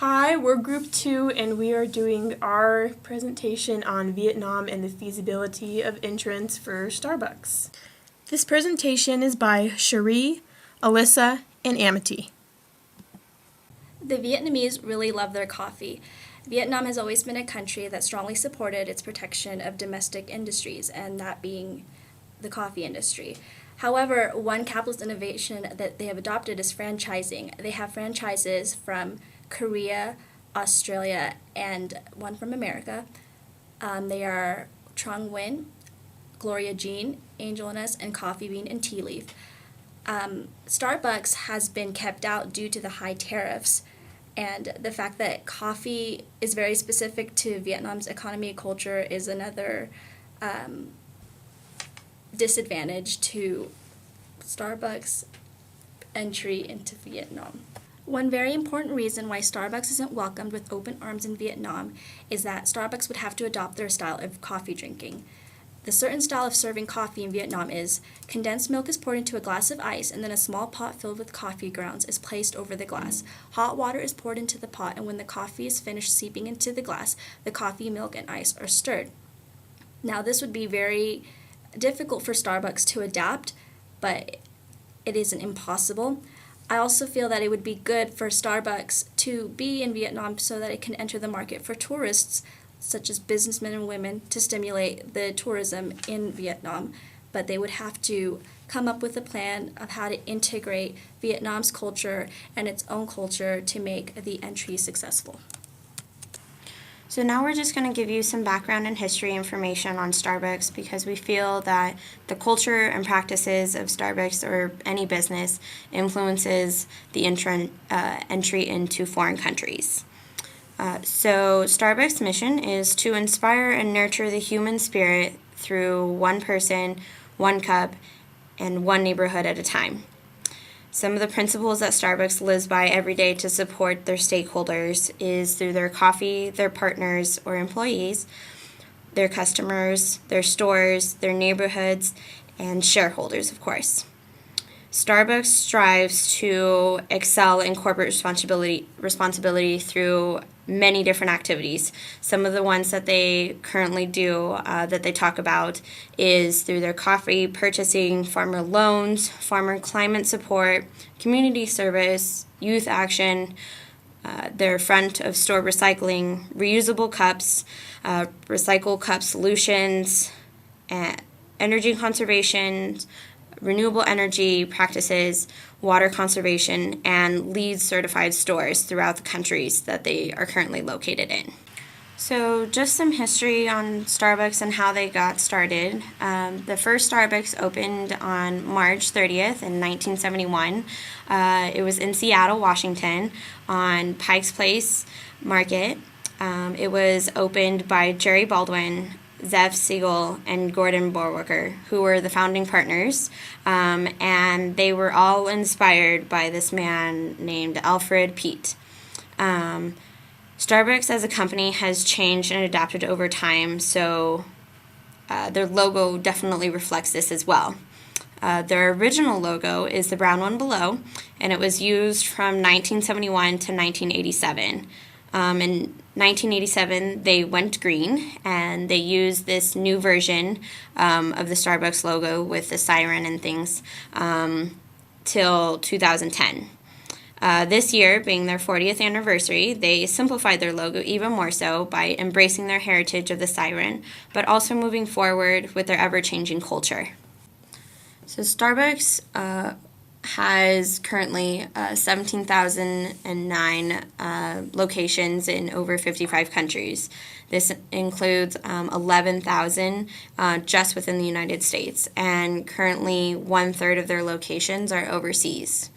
Hi, we're Group 2 and we are doing our presentation on Vietnam and the feasibility of entrance for Starbucks. This presentation is by Cherie, Alyssa, and Amity. The Vietnamese really love their coffee. Vietnam has always been a country that strongly supported its protection of domestic industries, and that being the coffee industry. However, one capitalist innovation that they have adopted is franchising. They have franchises from Korea, Australia, and one from America. They are Trong Nguyen, Gloria Jean, Angel and Us, and Coffee Bean and Tea Leaf. Starbucks has been kept out due to the high tariffs and the fact that coffee is very specific to Vietnam's economy and culture is another disadvantage to Starbucks' entry into Vietnam. One very important reason why Starbucks isn't welcomed with open arms in Vietnam is that Starbucks would have to adopt their style of coffee drinking. The certain style of serving coffee in Vietnam is condensed milk is poured into a glass of ice and then a small pot filled with coffee grounds is placed over the glass. Hot water is poured into the pot, and when the coffee is finished seeping into the glass, the coffee, milk, and ice are stirred. Now, this would be very difficult for Starbucks to adapt, but it isn't impossible. I also feel that it would be good for Starbucks to be in Vietnam so that it can enter the market for tourists, such as businessmen and women, to stimulate the tourism in Vietnam. But they would have to come up with a plan of how to integrate Vietnam's culture and its own culture to make the entry successful. So now we're just going to give you some background and history information on Starbucks because we feel that the culture and practices of Starbucks or any business influences the entry into foreign countries. So Starbucks' mission is to inspire and nurture the human spirit through one person, one cup, and one neighborhood at a time. Some of the principles that Starbucks lives by every day to support their stakeholders is through their coffee, their partners or employees, their customers, their stores, their neighborhoods, and shareholders, of course. Starbucks strives to excel in corporate responsibility through many different activities. Some of the ones that they currently do that they talk about is through their coffee purchasing, farmer loans, farmer climate support, community service, youth action, their front of store recycling, reusable cups, recycle cup solutions, energy conservation, renewable energy practices, water conservation, and LEED certified stores throughout the countries that they are currently located in. So just some history on Starbucks and how they got started. The first Starbucks opened on March 30th in 1971. It was in Seattle, Washington, on Pike's Place Market. It was opened by Jerry Baldwin, Zev Siegel, and Gordon Borwaker, who were the founding partners, and they were all inspired by this man named Alfred Peet. Starbucks as a company has changed and adapted over time, so their logo definitely reflects this as well. Their original logo is the brown one below, and it was used from 1971 to 1987. In 1987, they went green, and they used this new version of the Starbucks logo with the siren and things till 2010. This year, being their 40th anniversary, they simplified their logo even more so by embracing their heritage of the siren, but also moving forward with their ever-changing culture. So Starbucks has currently 17,009 locations in over 55 countries. This includes 11,000 just within the United States, and currently 1/3 of their locations are overseas.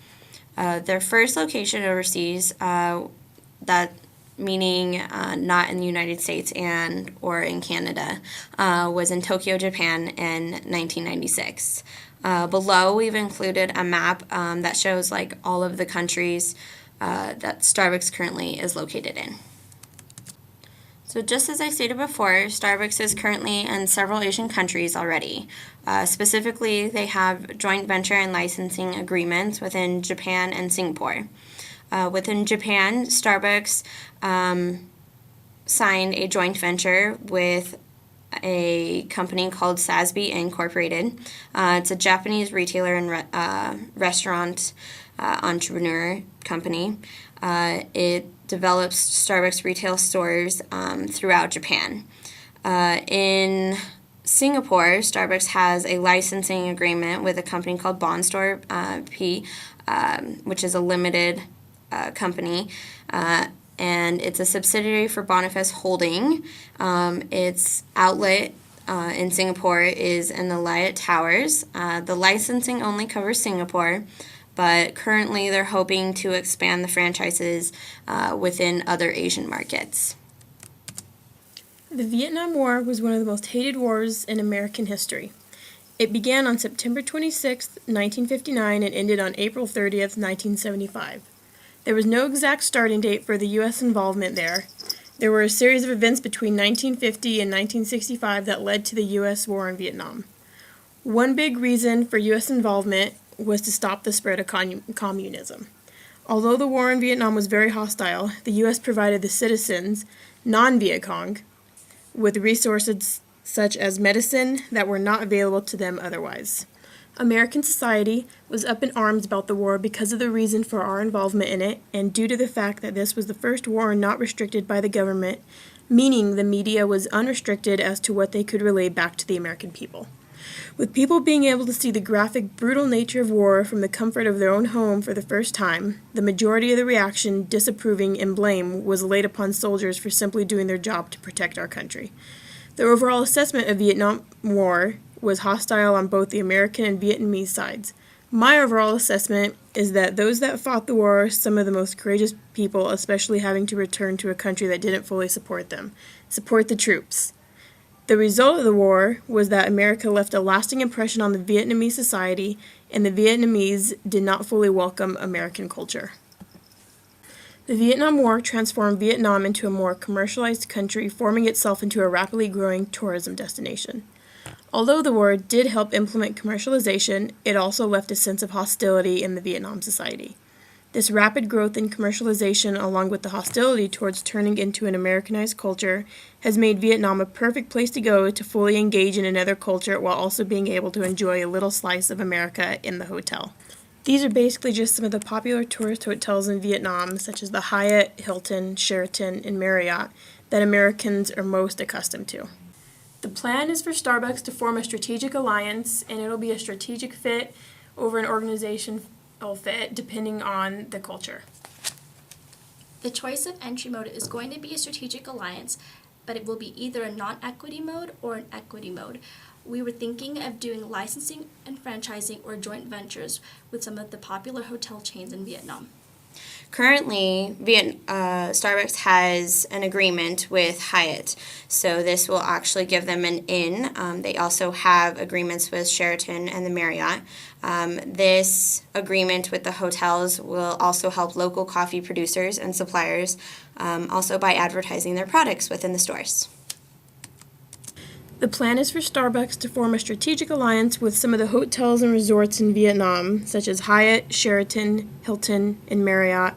Their first location overseas, that meaning not in the United States and or in Canada, was in Tokyo, Japan in 1996. Below, we've included a map that shows like all of the countries that Starbucks currently is located in. So just as I stated before, Starbucks is currently in several Asian countries already. Specifically, they have joint venture and licensing agreements within Japan and Singapore. Within Japan, Starbucks signed a joint venture with a company called SASB Incorporated. It's a Japanese retailer and restaurant entrepreneur company. It develops Starbucks retail stores throughout Japan. In Singapore, Starbucks has a licensing agreement with a company called Bondstore P, which is a limited company, and it's a subsidiary for Boniface Holding. Its outlet in Singapore is in the Light Towers. The licensing only covers Singapore, but currently they're hoping to expand the franchises within other Asian markets. The Vietnam War was one of the most hated wars in American history. It began on September 26, 1959, and ended on April 30th, 1975. There was no exact starting date for the U.S. involvement there. There were a series of events between 1950 and 1965 that led to the U.S. war in Vietnam. One big reason for U.S. involvement was to stop the spread of communism. Although the war in Vietnam was very hostile, the U.S. provided the citizens, non-Viet Cong, with resources such as medicine that were not available to them otherwise. American society was up in arms about the war because of the reason for our involvement in it, and due to the fact that this was the first war not restricted by the government, meaning the media was unrestricted as to what they could relay back to the American people. With people being able to see the graphic, brutal nature of war from the comfort of their own home for the first time, the majority of the reaction, disapproving, and blame was laid upon soldiers for simply doing their job to protect our country. The overall assessment of Vietnam War was hostile on both the American and Vietnamese sides. My overall assessment is that those that fought the war are some of the most courageous people, especially having to return to a country that didn't fully support them. Support the troops. The result of the war was that America left a lasting impression on the Vietnamese society, and the Vietnamese did not fully welcome American culture. The Vietnam War transformed Vietnam into a more commercialized country, forming itself into a rapidly growing tourism destination. Although the war did help implement commercialization, it also left a sense of hostility in the Vietnam society. This rapid growth in commercialization, along with the hostility towards turning into an Americanized culture, has made Vietnam a perfect place to go to fully engage in another culture while also being able to enjoy a little slice of America in the hotel. These are basically just some of the popular tourist hotels in Vietnam, such as the Hyatt, Hilton, Sheraton, and Marriott, that Americans are most accustomed to. The plan is for Starbucks to form a strategic alliance, and it'll be a strategic fit over an organizational fit, depending on the culture. The choice of entry mode is going to be a strategic alliance, but it will be either a non-equity mode or an equity mode. We were thinking of doing licensing and franchising or joint ventures with some of the popular hotel chains in Vietnam. Currently, Starbucks has an agreement with Hyatt, so this will actually give them an in. They also have agreements with Sheraton and the Marriott. This agreement with the hotels will also help local coffee producers and suppliers, also by advertising their products within the stores. The plan is for Starbucks to form a strategic alliance with some of the hotels and resorts in Vietnam, such as Hyatt, Sheraton, Hilton, and Marriott,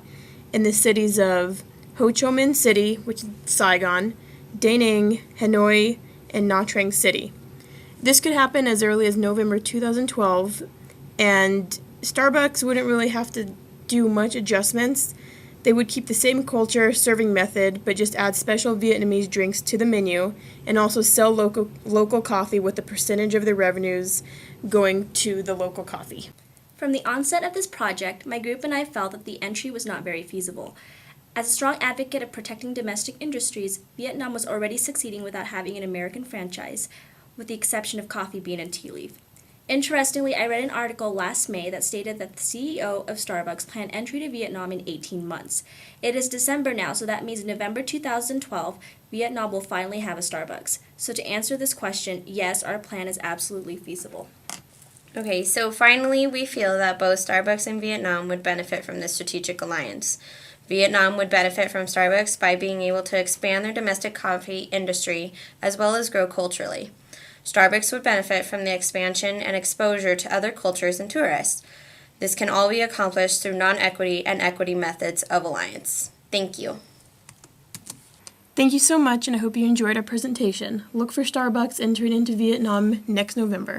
in the cities of Ho Chi Minh City, which is Saigon, Da Nang, Hanoi, and Nha Trang City. This could happen as early as November 2012, and Starbucks wouldn't really have to do much adjustments. They would keep the same culture, serving method, but just add special Vietnamese drinks to the menu and also sell local coffee with a percentage of the revenues going to the local coffee. From the onset of this project, my group and I felt that the entry was not very feasible. As a strong advocate of protecting domestic industries, Vietnam was already succeeding without having an American franchise, with the exception of Coffee Bean and Tea Leaf. Interestingly, I read an article last May that stated that the CEO of Starbucks planned entry to Vietnam in 18 months. It is December now, so that means in November 2012, Vietnam will finally have a Starbucks. So to answer this question, yes, our plan is absolutely feasible. Okay, so finally, we feel that both Starbucks and Vietnam would benefit from this strategic alliance. Vietnam would benefit from Starbucks by being able to expand their domestic coffee industry as well as grow culturally. Starbucks would benefit from the expansion and exposure to other cultures and tourists. This can all be accomplished through non-equity and equity methods of alliance. Thank you. Thank you so much, and I hope you enjoyed our presentation. Look for Starbucks entering into Vietnam next November.